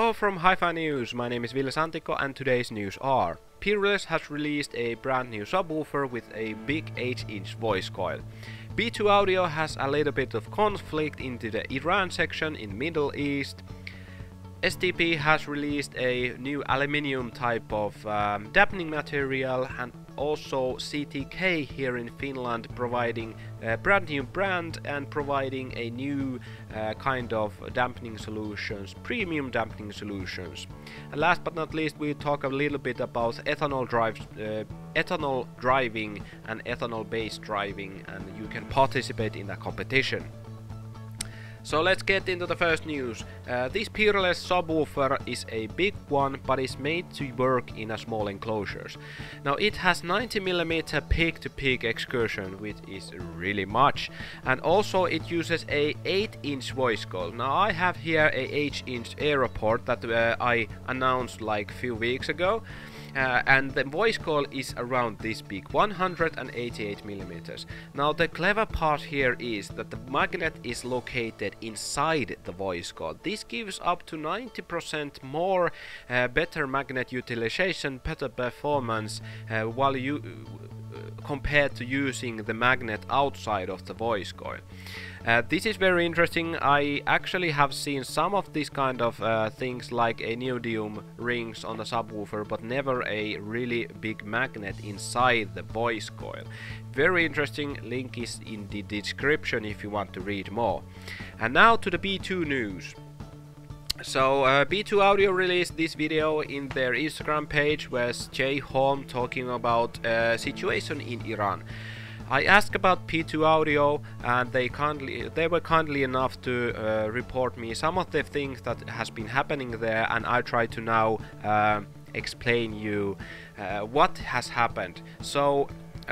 Hello from HIFI News, my name is Ville Santiko and today's news are: Peerless has released a brand new subwoofer with a big 8-inch voice coil. B2 Audio has a little bit of conflict into the Iran section in Middle East. STP has released a new aluminium type of dampening material, and also CTK here in Finland providing a brand new brand and providing a new kind of dampening solutions, premium dampening solutions. And last but not least, we talk a little bit about ethanol driving and ethanol-based driving, and you can participate in that competition. So let's get into the first news. This Peerless subwoofer is a big one, but is made to work in a small enclosures. Now it has 90mm peak-to-peak excursion, which is really much, and also it uses a 8-inch voice coil. Now I have here a 8-inch Aero port that I announced like few weeks ago. And the voice coil is around this big, 188mm. Now the clever part here is that the magnet is located inside the voice coil. This gives up to 90% more better magnet utilization, better performance while you compared to using the magnet outside of the voice coil. This is very interesting. I actually have seen some of these kind of things like a neodymium rings on the subwoofer, but never a really big magnet inside the voice coil. Very interesting. Link is in the description if you want to read more. And now to the B2 news. So B2 Audio released this video in their Instagram page with Jay Holm talking about situation in Iran. I asked about B2 Audio and they were kindly enough to report me some of the things that has been happening there, and I try to now explain you what has happened. So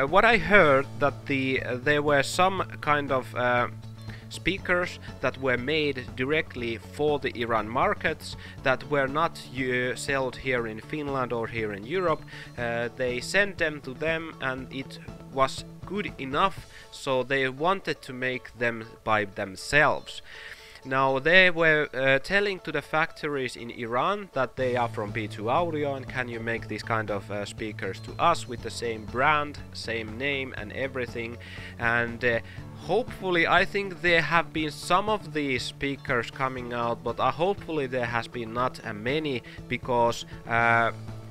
what I heard that there were some kind of speakers that were made directly for the Iran markets that were not sold here in Finland or here in Europe. They sent them to them and it was good enough, so they wanted to make them by themselves. Now they were telling to the factories in Iran that they are from B2 Audio and can you make these kind of speakers to us with the same brand, same name and everything. And hopefully, I think there have been some of these speakers coming out, but hopefully there has been not many, because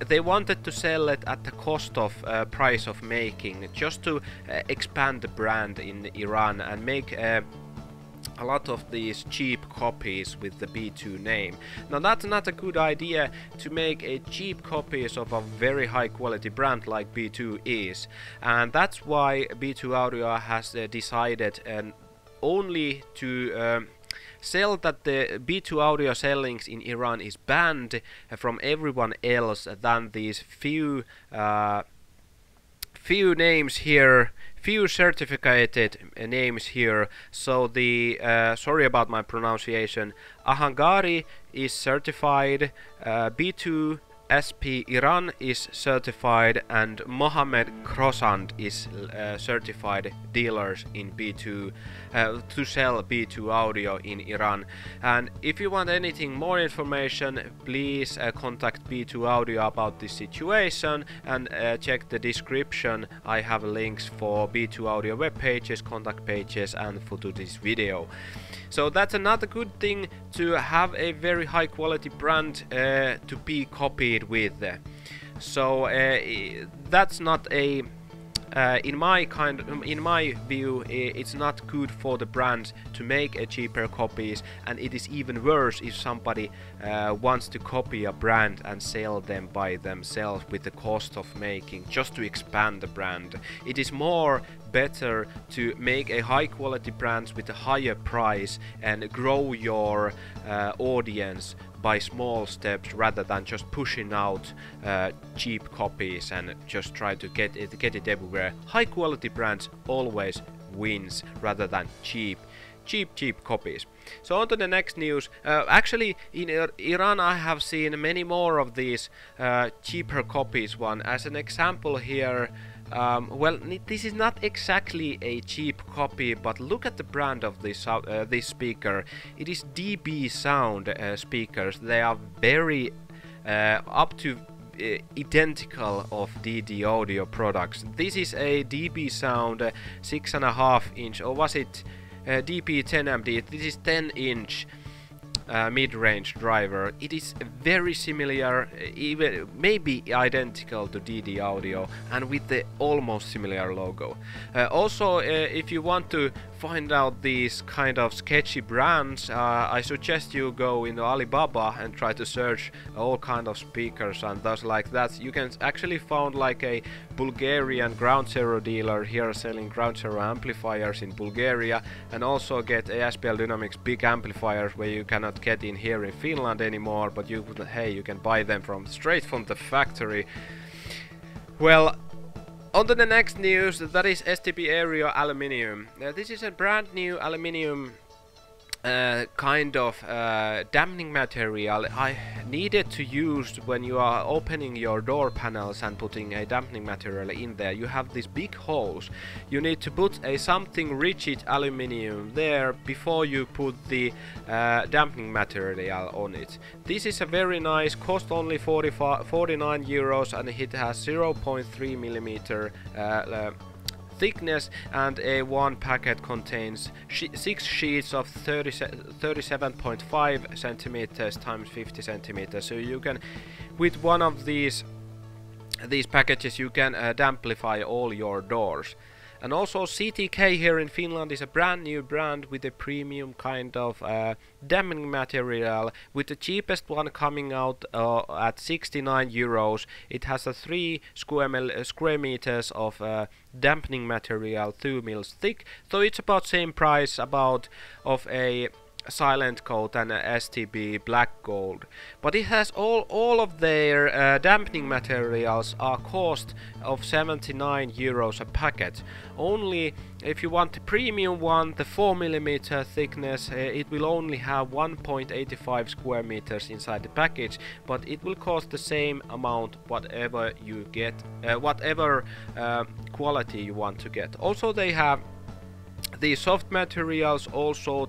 they wanted to sell it at the cost of price of making, just to expand the brand in Iran and make a lot of these cheap copies with the B2 name. Now that's not a good idea to make a cheap copies of a very high quality brand like B2 is, and that's why B2 Audio has decided only to sell that the B2 Audio sellings in Iran is banned from everyone else than these few names here, few certificated names here. So the sorry about my pronunciation, Ahangari is certified, B2 SP Iran is certified, and Mohammed Crossand is certified dealers in B2 to sell B2 Audio in Iran. And if you want anything more information, please contact B2 Audio about this situation and check the description. I have links for B2 Audio web pages, contact pages and to this video. So that's another good thing, to have a very high quality brand to be copied with. So that's not a in my view, it's not good for the brand to make a cheaper copies, and it is even worse if somebody wants to copy a brand and sell them by themselves with the cost of making, just to expand the brand. It is more better to make a high quality brand with a higher price and grow your audience by small steps, rather than just pushing out cheap copies and just try to get it everywhere. High quality brands always wins rather than cheap copies. So on to the next news. Actually in Iran I have seen many more of these cheaper copies. One as an example here, Well, this is not exactly a cheap copy, but look at the brand of this speaker. It is DB Sound speakers. They are very up to identical of DD Audio products. This is a DB Sound 6.5 inch, or was it DP10MD? This is 10-inch mid-range driver. It is very similar, even maybe identical to DD Audio, and with the almost similar logo. Also, if you want to find out these kind of sketchy brands, I suggest you go into Alibaba and try to search all kind of speakers and thus like that. You can actually find like a Bulgarian ground zero dealer here selling ground zero amplifiers in Bulgaria, and also get ASPL Dynamics big amplifiers where you cannot get in here in Finland anymore, but you can buy them straight from the factory. Well, on to the next news, that is STP Aero Aluminium. This is a brand new aluminium kind of dampening material I needed to use when you are opening your door panels and putting a dampening material in there. You have these big holes. You need to put a something rigid aluminium there before you put the dampening material on it. This is a very nice, cost only 49 euros, and it has 0.3 millimeter thickness, and one packet contains 6 sheets of 37.5 centimeters times 50 centimeters. So you can, with one of these packages, you can damplify all your doors. And also CTK here in Finland is a brand new brand with a premium kind of dampening material, with the cheapest one coming out at 69 euros. It has a 3 square meters of dampening material, 2 mils thick, so it's about same price of a silent coat and STP black gold, but it has all of their dampening materials are cost of 79 euros a packet. Only if you want the premium one, the 4mm thickness, it will only have 1.85 square meters inside the package, but it will cost the same amount whatever you get, whatever quality you want to get. Also they have the soft materials, also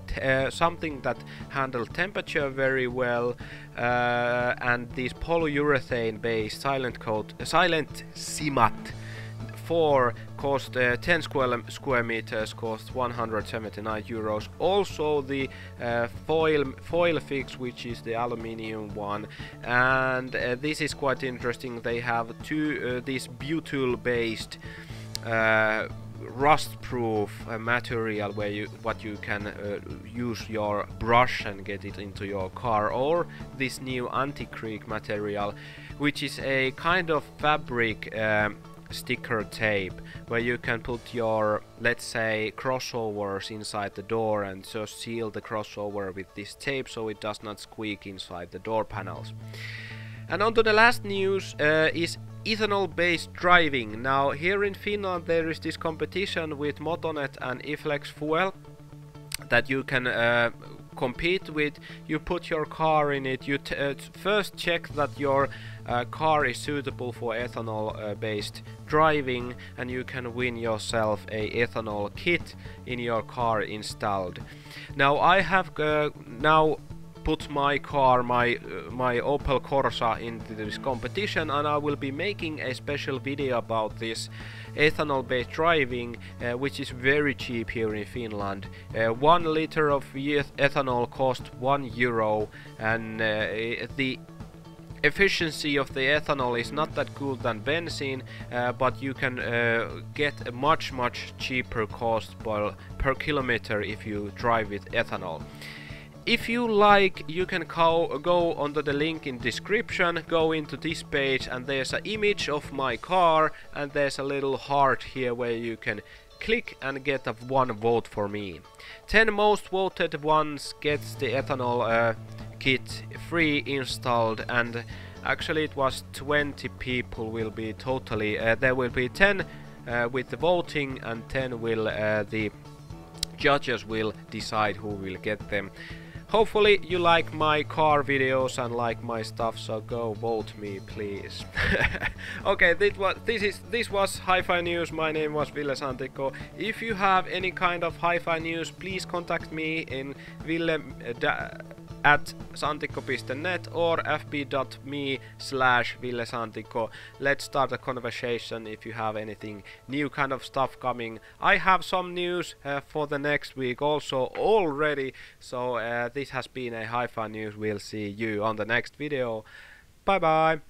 something that handle temperature very well, and these polyurethane based silent cement 4 cost 10 square meters, cost 179 euros. Also the foil fix, which is the aluminium one, and this is quite interesting. They have two this butyl based rust-proof material where you can use your brush and get it into your car, or this new anti-creak material, which is a kind of fabric sticker tape where you can put your, let's say, crossovers inside the door and just seal the crossover with this tape so it does not squeak inside the door panels. And on to the last news is ethanol-based driving. Now here in Finland there is this competition with Motonet and eFlexFuel that you can compete with. You put your car in it, you first check that your car is suitable for ethanol-based driving, and you can win yourself a ethanol kit in your car installed. Now I have put my car, my Opel Corsa, into this competition, and I will be making a special video about this ethanol-based driving, which is very cheap here in Finland. 1 liter of ethanol costs €1, and the efficiency of the ethanol is not that good than benzene, but you can get a much cheaper cost per kilometer if you drive with ethanol. If you like, you can go onto the link in description, go into this page, and there's an image of my car, and there's a little heart here where you can click and get one vote for me. 10 most voted ones gets the ethanol kit free installed, and actually it was 20 people will be totally, there will be 10 with the voting, and 10 will the judges will decide who will get them. hopefully you like my car videos and like my stuff, so go vote me, please. Okay, this was Hi-Fi News. My name was Ville Santikko. If you have any kind of Hi-Fi news, please contact me in at santikko.net or fb.me/villesantikko. Let's start a conversation if you have anything new kind of stuff coming. I have some news for the next week also already, so this has been a Hi-Fi News. We'll see you on the next video. Bye bye.